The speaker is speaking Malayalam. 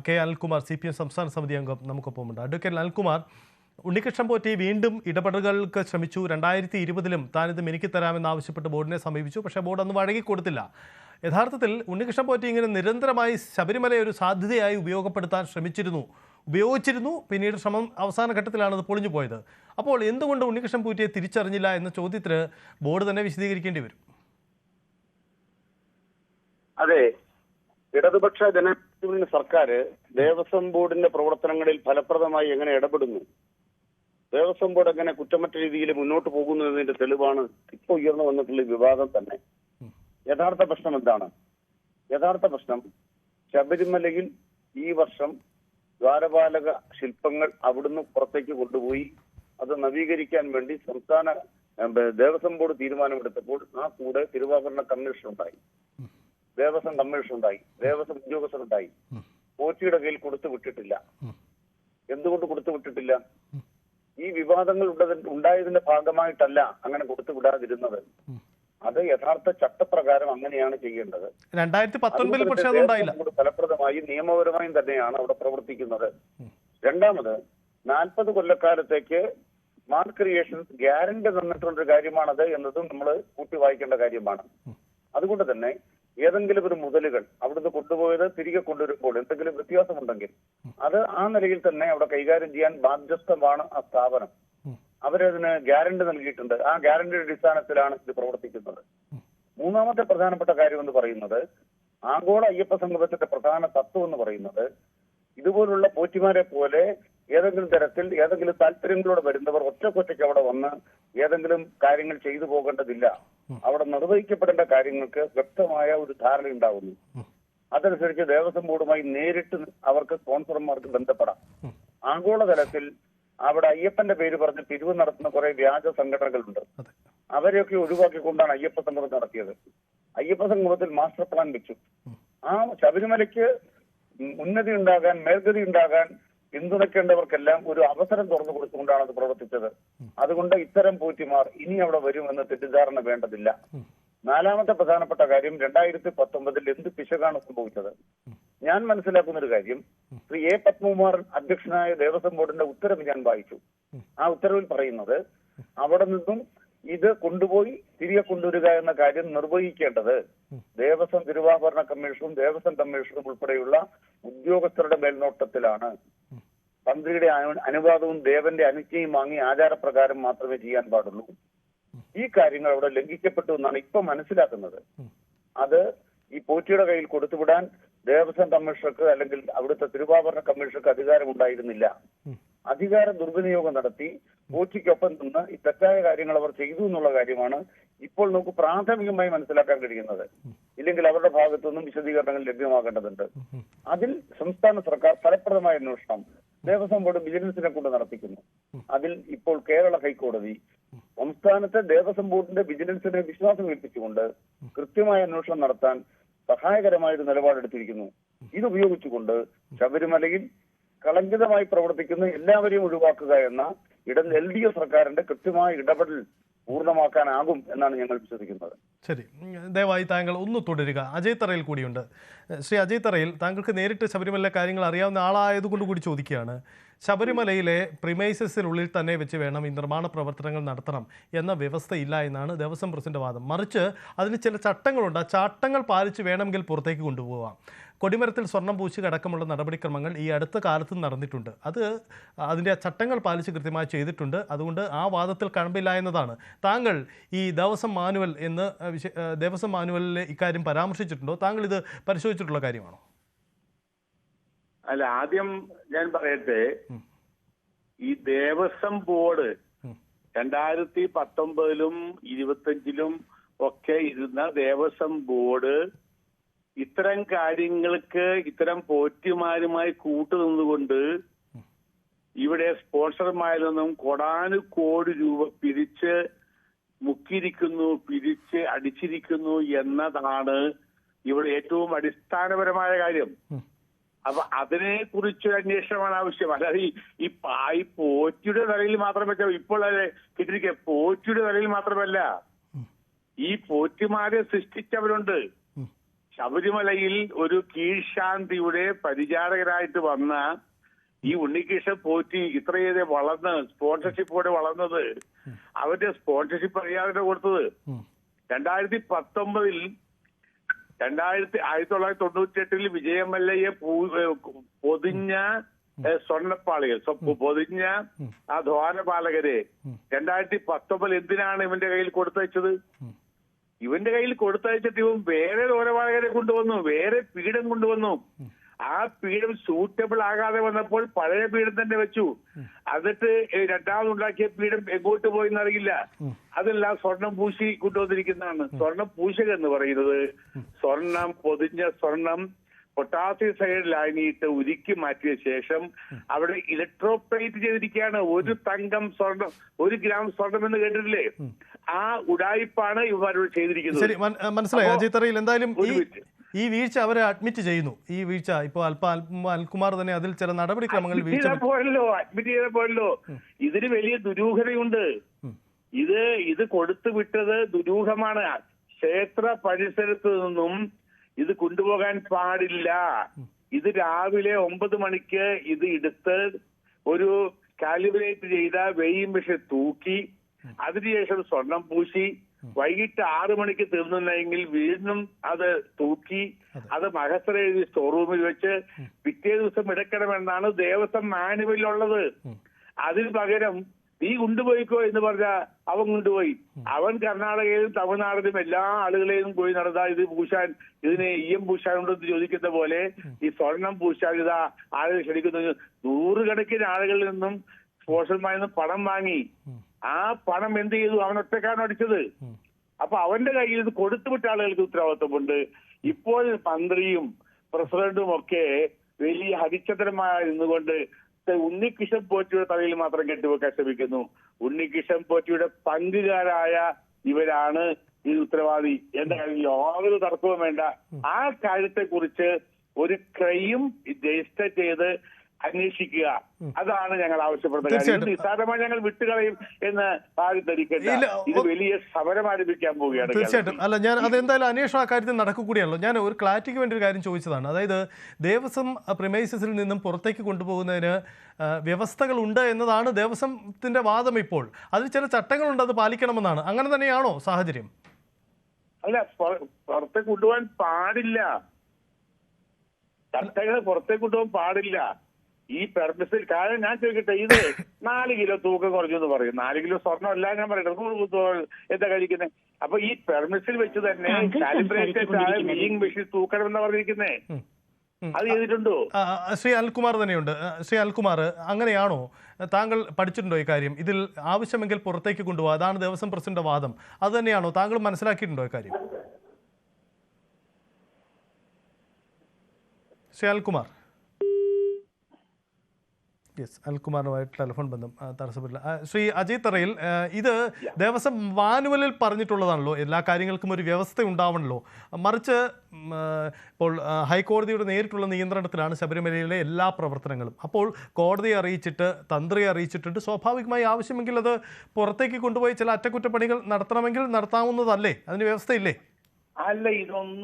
കെ അനിൽകുമാർ CPM സംസ്ഥാന സമിതി അംഗം നമുക്കൊപ്പമുണ്ട്. അഡ്വക്കേറ്റ് അനിൽകുമാർ, ഉണ്ണികൃഷ്ണൻ പോറ്റി വീണ്ടും ഇടപെടലുകൾക്ക് ശ്രമിച്ചു. 2020-ലും താനിത് എനിക്ക് തരാമെന്നാവശ്യപ്പെട്ട് ബോർഡിനെ സമീപിച്ചു. പക്ഷേ ബോർഡ് അന്ന് വഴങ്ങിക്കൊടുത്തില്ല. യഥാർത്ഥത്തിൽ ഉണ്ണികൃഷ്ണൻ പോറ്റി ഇങ്ങനെ നിരന്തരമായി ശബരിമലയെ ഒരു സാധ്യതയായി ഉപയോഗിച്ചിരുന്നു. പിന്നീട് ശ്രമം അവസാന ഘട്ടത്തിലാണ് അത് പൊളിഞ്ഞു പോയത്. അപ്പോൾ എന്തുകൊണ്ട് ഉണ്ണികൃഷ്ണൻ പോറ്റിയെ തിരിച്ചറിഞ്ഞില്ല എന്ന ചോദ്യത്തിന് ബോർഡ് തന്നെ വിശദീകരിക്കേണ്ടി വരും. അതെ, ഇടതുപക്ഷ ജനാധിപത്യ സർക്കാർ ദേവസ്വം ബോർഡിന്റെ പ്രവർത്തനങ്ങളിൽ ഫലപ്രദമായി എങ്ങനെ ഇടപെടുന്നു, ദേവസ്വം ബോർഡ് എങ്ങനെ കുറ്റമറ്റ രീതിയിൽ മുന്നോട്ട് പോകുന്നു എന്നതിന്റെ തെളിവാണ് ഇപ്പോൾ ഉയർന്നു വന്നിട്ടുള്ള വിവാദം തന്നെ. യഥാർത്ഥ പ്രശ്നം എന്താണ്? യഥാർത്ഥ പ്രശ്നം ശബരിമലയിൽ ഈ വർഷം ദ്വാരപാലക ശില്പങ്ങൾ അവിടുന്ന് പുറത്തേക്ക് കൊണ്ടുപോയി അത് നവീകരിക്കാൻ വേണ്ടി സംസ്ഥാന ദേവസ്വം ബോർഡ് തീരുമാനമെടുത്തപ്പോൾ ആ കൂടെ തിരുവാഭരണ കമ്മീഷൻ ഉണ്ടായി, ദേവസ്വം കമ്മീഷൻ ഉണ്ടായി, ദേവസ്വം ഉദ്യോഗസ്ഥരുണ്ടായി. പോറ്റിയുടെ കയ്യിൽ കൊടുത്തു വിട്ടിട്ടില്ല. എന്തുകൊണ്ട് കൊടുത്തു വിട്ടിട്ടില്ല? ഈ വിവാദങ്ങൾ ഉണ്ടായതിന്റെ ഭാഗമായിട്ടല്ല അങ്ങനെ കൊടുത്തു വിടാതിരുന്നത്. അത് യഥാർത്ഥ ചട്ടപ്രകാരം അങ്ങനെയാണ് ചെയ്യേണ്ടത്. 2019 ഫലപ്രദമായും നിയമപരമായും തന്നെയാണ് അവിടെ പ്രവർത്തിക്കുന്നത്. രണ്ടാമത് 40 കൊല്ലക്കാലത്തേക്ക് സ്മാർട്ട് ക്രിയേഷൻസ് ഗ്യാരണ്ടി തന്നിട്ടുള്ളൊരു കാര്യമാണത് എന്നതും നമ്മൾ കൂട്ടി വായിക്കേണ്ട കാര്യമാണ്. അതുകൊണ്ട് തന്നെ ഏതെങ്കിലും ഒരു മുതലുകൾ അവിടുന്ന് കൊണ്ടുപോയത് തിരികെ കൊണ്ടുവരുമ്പോൾ എന്തെങ്കിലും വ്യത്യാസമുണ്ടെങ്കിൽ അത് ആ നിലയിൽ തന്നെ അവിടെ കൈകാര്യം ചെയ്യാൻ ബാധ്യസ്ഥമാണ് ആ സ്ഥാപനം. അവരതിന് ഗ്യാരണ്ടി നൽകിയിട്ടുണ്ട്. ആ ഗ്യാരണ്ടിയുടെ അടിസ്ഥാനത്തിലാണ് ഇത് പ്രവർത്തിക്കുന്നത്. മൂന്നാമത്തെ പ്രധാനപ്പെട്ട കാര്യം എന്ന് പറയുന്നത്, ആഗോള അയ്യപ്പ സംഗമത്തിന്റെ പ്രധാന തത്വം എന്ന് പറയുന്നത്, ഇതുപോലുള്ള പോറ്റിമാരെ പോലെ ഏതെങ്കിലും തരത്തിൽ ഏതെങ്കിലും താല്പര്യങ്ങളോടെ വരുന്നവർ ഒറ്റക്കൊറ്റയ്ക്ക് അവിടെ വന്ന് ഏതെങ്കിലും കാര്യങ്ങൾ ചെയ്തു പോകേണ്ടതില്ല. അവിടെ നിർവഹിക്കപ്പെടേണ്ട കാര്യങ്ങൾക്ക് വ്യക്തമായ ഒരു ധാരണ ഉണ്ടാകുന്നു. അതനുസരിച്ച് ദേവസ്വം ബോർഡുമായി നേരിട്ട് അവർക്ക് സ്പോൺസർമാർക്ക് ബന്ധപ്പെടാം. ആഗോളതലത്തിൽ അവിടെ അയ്യപ്പന്റെ പേര് പറഞ്ഞ് പിരിവ് നടത്തുന്ന കുറെ വ്യാജ സംഘടനകളുണ്ട്. അവരെയൊക്കെ ഒഴിവാക്കിക്കൊണ്ടാണ് അയ്യപ്പ സംഗമം നടത്തിയത്. അയ്യപ്പ സംഗമത്തിൽ മാസ്റ്റർ പ്ലാൻ വെച്ചു. ആ ശബരിമലയ്ക്ക് ഉന്നതി ഉണ്ടാകാൻ, മേൽഗതി ഉണ്ടാകാൻ പിന്തുണയ്ക്കേണ്ടവർക്കെല്ലാം ഒരു അവസരം തുറന്നു കൊടുത്തുകൊണ്ടാണ് അത് പ്രവർത്തിച്ചത്. അതുകൊണ്ട് ഇത്തരം പോറ്റിമാർ ഇനി അവിടെ വരുമെന്ന് തെറ്റിദ്ധാരണ വേണ്ടതില്ല. നാലാമത്തെ പ്രധാനപ്പെട്ട കാര്യം, 2019 എന്ത് പിശകാണ് സംഭവിച്ചത്? ഞാൻ മനസ്സിലാക്കുന്ന ഒരു കാര്യം, ശ്രീ A. പത്മകുമാർ അധ്യക്ഷനായ ദേവസ്വം ബോർഡിന്റെ ഉത്തരവ് ഞാൻ വായിച്ചു. ആ ഉത്തരവിൽ പറയുന്നത്, അവിടെ നിന്നും ഇത് കൊണ്ടുപോയി തിരികെ കൊണ്ടുവരിക എന്ന കാര്യം നിർവഹിക്കേണ്ടത് ദേവസ്വം തിരുവാഭരണ കമ്മീഷനും ദേവസ്വം കമ്മീഷനും ഉൾപ്പെടെയുള്ള ഉദ്യോഗസ്ഥരുടെ മേൽനോട്ടത്തിലാണ്. തന്ത്രിയുടെ അനുവാദവും ദേവന്റെ അനുജ്ഞയും വാങ്ങി ആചാരപ്രകാരം മാത്രമേ ചെയ്യാൻ പാടുള്ളൂ. ഈ കാര്യങ്ങൾ അവിടെ ലംഘിക്കപ്പെട്ടു എന്നാണ് ഇപ്പൊ മനസ്സിലാക്കുന്നത്. അത് ഈ പോറ്റിയുടെ കയ്യിൽ കൊടുത്തുവിടാൻ ദേവസ്വം കമ്മീഷണർക്ക് അല്ലെങ്കിൽ അവിടുത്തെ തിരുവാഭരണ കമ്മീഷണർക്ക് അധികാരമുണ്ടായിരുന്നില്ല. അധികാര ദുർവിനിയോഗം നടത്തി പോറ്റിക്കൊപ്പം നിന്ന് ഈ തെറ്റായ കാര്യങ്ങൾ അവർ ചെയ്തു എന്നുള്ള കാര്യമാണ് ഇപ്പോൾ നമുക്ക് പ്രാഥമികമായി മനസ്സിലാക്കാൻ കഴിയുന്നത്. ഇല്ലെങ്കിൽ അവരുടെ ഭാഗത്തുനിന്നും വിശദീകരണങ്ങൾ ലഭ്യമാകേണ്ടതുണ്ട്. അതിൽ സംസ്ഥാന സർക്കാർ ഫലപ്രദമായ അന്വേഷണം ദേവസ്വം ബോർഡ് വിജിലൻസിനെ കൊണ്ട് നടത്തിക്കുന്നു. അതിൽ ഇപ്പോൾ കേരള ഹൈക്കോടതി സംസ്ഥാനത്തെ ദേവസ്വം ബോർഡിന്റെ വിജിലൻസിനെ വിശ്വാസം ഏൽപ്പിച്ചുകൊണ്ട് കൃത്യമായ അന്വേഷണം നടത്താൻ സഹായകരമായൊരു നിലപാടെടുത്തിരിക്കുന്നു. ഇതുപയോഗിച്ചുകൊണ്ട് ശബരിമലയിൽ കളങ്കിതമായി പ്രവർത്തിക്കുന്ന എല്ലാവരെയും ഒഴിവാക്കുക എന്ന LDF സർക്കാരിന്റെ കൃത്യമായ ഇടപെടൽ പൂർണ്ണമാക്കാനാകും എന്നാണ് ഞങ്ങൾ വിശ്വസിക്കുന്നത്. ശരി, ദയവായി താങ്കൾ ഒന്ന് തുടരുക. അജയ് തറയിൽ കൂടിയുണ്ട്. ശ്രീ അജയ് തറയിൽ, താങ്കൾക്ക് നേരിട്ട് ശബരിമല കാര്യങ്ങൾ അറിയാവുന്ന ആളായതുകൊണ്ട് കൂടി ചോദിക്കുകയാണ്. ശബരിമലയിലെ പ്രിമൈസസിനുള്ളിൽ തന്നെ വെച്ച് വേണം ഈ നിർമ്മാണ പ്രവർത്തനങ്ങൾ നടത്തണം എന്ന വ്യവസ്ഥയില്ല എന്നാണ് ദേവസ്വം പ്രസിഡന്റ് വാദം. മറിച്ച് അതിന് ചില ചട്ടങ്ങളുണ്ട്. ആ ചട്ടങ്ങൾ പാലിച്ച് വേണമെങ്കിൽ പുറത്തേക്ക് കൊണ്ടുപോകാം. കൊടിമരത്തിൽ സ്വർണം പൂശുക അടക്കമുള്ള നടപടിക്രമങ്ങൾ ഈ അടുത്ത കാലത്ത് നടന്നിട്ടുണ്ട്. അതിൻ്റെ ചട്ടങ്ങൾ പാലിച്ച് കൃത്യമായി ചെയ്തിട്ടുണ്ട്. അതുകൊണ്ട് ആ വാദത്തിൽ കഴമ്പില്ല എന്നതാണ്. താങ്കൾ ഈ ദേവസ്വം മാനുവലിൽ ഇക്കാര്യം പരാമർശിച്ചിട്ടുണ്ടോ? താങ്കൾ ഇത് പരിശോധിച്ചിട്ടുള്ള കാര്യമാണോ? അല്ല, ആദ്യം ഞാൻ പറയട്ടെ, ഈ ദേവസ്വം ബോർഡ് 2019-ലും 2025-ലും ഒക്കെ ഇരുന്ന ദേവസ്വം ബോർഡ് ഇത്തരം കാര്യങ്ങൾക്ക് ഇത്തരം പോറ്റിമാരുമായി കൂട്ടുനിന്നുകൊണ്ട് ഇവിടെ സ്പോൺസർമാരിൽ നിന്നും കോടാനുകോടി രൂപ പിരിച്ച് മുക്കിയിരിക്കുന്നു, പിരിച്ച് അടിച്ചിരിക്കുന്നു എന്നതാണ് ഇവിടെ ഏറ്റവും അടിസ്ഥാനപരമായ കാര്യം. അപ്പൊ അതിനെ കുറിച്ചൊരു അന്വേഷണമാണ് ആവശ്യം. അല്ലാതെ ഈ പോറ്റിയുടെ നിലയിൽ മാത്രമല്ല ഇപ്പോൾ കിട്ടിരിക്കുക, പോറ്റിയുടെ നിലയിൽ മാത്രമല്ല, ഈ പോറ്റിമാരെ സൃഷ്ടിച്ചവരുണ്ട്. ശബരിമലയിൽ ഒരു കീഴ്ശാന്തിയുടെ പരിചാരകരായിട്ട് വന്ന ഈ ഉണ്ണികൃഷ്ണൻ പോറ്റി ഇത്രയേറെ വളർന്ന് സ്പോൺസർഷിപ്പോടെ വളർന്നത് അവന്റെ സ്പോൺസർഷിപ്പ് അറിയാതെ കൊടുത്തത് 2019 1998 വിജയമല്ലയെ പൊതിഞ്ഞ സ്വർണ്ണപ്പാളികൾ പൊതിഞ്ഞ ആ ദ്വാരപാലകരെ 2019 എന്തിനാണ് ഇവന്റെ കയ്യിൽ കൊടുത്തയച്ചത്? ഇവന്റെ കയ്യിൽ കൊടുത്തയച്ചിട്ട് ഇവൻ വേറെ ദ്വാരപാലകരെ കൊണ്ടുവന്നു, വേറെ പീഠം കൊണ്ടുവന്നു. ആ പീഠം സൂട്ടബിൾ ആകാതെ വന്നപ്പോൾ പഴയ പീഠം തന്നെ വെച്ചു. എന്നിട്ട് രണ്ടാമതുണ്ടാക്കിയ പീഠം എങ്ങോട്ട് പോയി എന്നറിയില്ല. അതെല്ലാം സ്വർണം പൂശി കൊണ്ടുവന്നിരിക്കുന്നതാണ്. സ്വർണം പൂശക എന്ന് പറയുന്നത് സ്വർണം പൊതിഞ്ഞ സ്വർണം പൊട്ടാസ്യം സൈഡ് ലായനിയിട്ട് ഉരുക്കി മാറ്റിയ ശേഷം അവിടെ ഇലക്ട്രോപ്ലേറ്റ് ചെയ്തിരിക്കുകയാണ്. 1 തങ്കം സ്വർണം 1 ഗ്രാം സ്വർണം എന്ന് കേട്ടിട്ടില്ലേ? ആ ഉടായിപ്പാണ് ഇവരോട് ചെയ്തിരിക്കുന്നത്. ശരി, മനസ്സിലായി അജയ് തറയിൽ. എന്തായാലും ഈ വീഴ്ച അവരെ അഡ്മിറ്റ് ചെയ്യുന്നു. ഈ വീഴ്ച ഇപ്പോൾ അൽകുമാർ തന്നെ അതിൽ ചില നടപടിക്രമങ്ങൾ അഡ്മിറ്റ് ചെയ്ത പോയല്ലോ. ഇതിന് വലിയ ദുരൂഹതയുണ്ട്. ഇത് കൊടുത്തു വിട്ടത് ദുരൂഹമാണ്. ക്ഷേത്ര പരിസരത്ത് നിന്നും ഇത് കൊണ്ടുപോകാൻ പാടില്ല. ഇത് രാവിലെ 9 മണിക്ക് ഇത് എടുത്ത് ഒരു കാലിബ്രേറ്റ് ചെയ്ത വെയിങ് മെഷീൻ തൂക്കി അതിനുശേഷം സ്വർണം പൂശി വൈകിട്ട് 6 മണിക്ക് തീർന്നില്ലെങ്കിൽ വീണ്ടും അത് തൂക്കി അത് മഹസർ എഴുതി സ്റ്റോർ റൂമിൽ വെച്ച് പിറ്റേ ദിവസം എടുക്കണമെന്നാണ് ദേവസ്വം മാനുവലിലുള്ളത്. അതിന് പകരം നീ കൊണ്ടുപോയിക്കോ എന്ന് പറഞ്ഞ അവൻ കൊണ്ടുപോയി. അവൻ കർണാടകയിലും തമിഴ്നാടിലും എല്ലാ ആളുകളെയും പോയി നടന്ന ഇത് പൂശാൻ, ഇതിനെ പൂശാൻ ഉണ്ടെന്ന് ചോദിക്കുന്ന പോലെ ഈ സ്വർണം പൂശാൻ ഇതാ ആളുകൾ ക്ഷണിക്കുന്നു. 100 കണക്കിന് ആളുകളിൽ നിന്നും സ്പോൺസർമാരിൽ നിന്നും പണം വാങ്ങി. ആ പണം എന്ത് ചെയ്തു? അവൻ ഒറ്റക്കാണ് അടിച്ചത്. അപ്പൊ അവന്റെ കയ്യിൽ ഇത് കൊടുത്തുവിട്ട ആളുകൾക്ക് ഉത്തരവാദിത്വമുണ്ട്. ഇപ്പോൾ മന്ത്രിയും പ്രസിഡന്റും ഒക്കെ വലിയ ഹരിചന്ദ്രന്മാർ നിന്നുകൊണ്ട് ഉണ്ണികൃഷ്ണൻ പോറ്റിയുടെ തലയിൽ മാത്രം കെട്ടിവെക്കാൻ ശ്രമിക്കുന്നു. ഉണ്ണികൃഷ്ണൻ പോറ്റിയുടെ പങ്കുകാരായ ഇവരാണ് ഈ ഉത്തരവാദി എന്ന കാര്യം യാതൊരു തർക്കവും വേണ്ട. ആ കാര്യത്തെ കുറിച്ച് ഒരു ക്രൈം രജിസ്റ്റർ ചെയ്ത് അന്വേഷിക്കുക. അതാണ് ഞങ്ങൾ ആവശ്യപ്പെടുന്ന കാര്യം. നിസ്സാരമായി ഞങ്ങൾ വിട്ടുകളയും എന്ന് ആരും ധരിക്കണ്ട. ഇത് വലിയ സമരം ആരംഭിക്കാൻ പോവുകയാണ്. തീർച്ചയായിട്ടും. അല്ല, ഞാൻ അതെന്തായാലും അന്വേഷണം ആ കാര്യത്തിൽ നടക്കുകയാണല്ലോ. ഞാൻ ഒരു ക്ലാരിറ്റിക്ക് വേണ്ടി ഒരു കാര്യം ചോദിച്ചതാണ്. അതായത് ദേവസ്വം പ്രിമൈസസിൽ നിന്നും പുറത്തേക്ക് കൊണ്ടുപോകുന്നതിന് വ്യവസ്ഥകളുണ്ട് എന്നതാണ് ദേവസ്വത്തിന്റെ വാദം. ഇപ്പോൾ അതിൽ ചില ചട്ടങ്ങളുണ്ട്, അത് പാലിക്കണമെന്നാണ്. അങ്ങനെ തന്നെയാണോ സാഹചര്യം? അല്ല, പുറത്തേക്ക് കൊണ്ടുപോകാൻ പാടില്ല. ചട്ടങ്ങൾ പുറത്തേക്ക് കൊണ്ടുപോകാൻ പാടില്ല. ഈ പെർമിസിൽ കാര്യം ഞാൻ ചോദിക്കട്ടെ, ഇത് 4 കിലോ തൂക്കം കുറഞ്ഞു എന്ന് പറയും. 4 കിലോ സ്വർണ്ണം അല്ല ഞാൻ പറയട്ടെ, എന്താ കഴിക്കുന്നത്? അപ്പൊ ഈ പെർമിസിൽ വെച്ച് തന്നെ കാലിബ്രേറ്റഡ് ആയ വെയിങ് മെഷീൻ തൂക്കണമെന്നാ പറഞ്ഞിരിക്കുന്നേ. അത് ചെയ്തിട്ടുണ്ടോ? ശ്രീ അൽകുമാർ തന്നെയുണ്ട്. ശ്രീ അൽകുമാർ, അങ്ങനെയാണോ? താങ്കൾ പഠിച്ചിട്ടുണ്ടോ ഈ കാര്യം? ഇതിൽ ആവശ്യമെങ്കിൽ പുറത്തേക്ക് കൊണ്ടുപോകാം, അതാണ് ദേവസ്വം പ്രസിഡന്റ് വാദം. അത് തന്നെയാണോ? താങ്കൾ മനസ്സിലാക്കിയിട്ടുണ്ടോ ഈ കാര്യം? ശ്രീ അൽകുമാർ. യെസ്, അൽകുമാറുമായിട്ട് ടെലിഫോൺ ബന്ധം തടസ്സപ്പെട്ടില്ല. ശ്രീ അജയ് തറയിൽ, ഇത് ദേവസ്വം മാനുവലിൽ പറഞ്ഞിട്ടുള്ളതാണല്ലോ, എല്ലാ കാര്യങ്ങൾക്കും ഒരു വ്യവസ്ഥ ഉണ്ടാവണമല്ലോ. മറിച്ച് ഇപ്പോൾ ഹൈക്കോടതിയുടെ നേരിട്ടുള്ള നിയന്ത്രണത്തിലാണ് ശബരിമലയിലെ എല്ലാ പ്രവർത്തനങ്ങളും. അപ്പോൾ കോടതിയെ അറിയിച്ചിട്ട് തന്ത്രിയെ അറിയിച്ചിട്ടുണ്ട്. സ്വാഭാവികമായി ആവശ്യമെങ്കിൽ അത് പുറത്തേക്ക് കൊണ്ടുപോയി ചില അറ്റകുറ്റപ്പണികൾ നടത്തണമെങ്കിൽ നടത്താവുന്നതല്ലേ? അതിന് വ്യവസ്ഥയില്ലേ? അല്ല, ഇതൊന്നും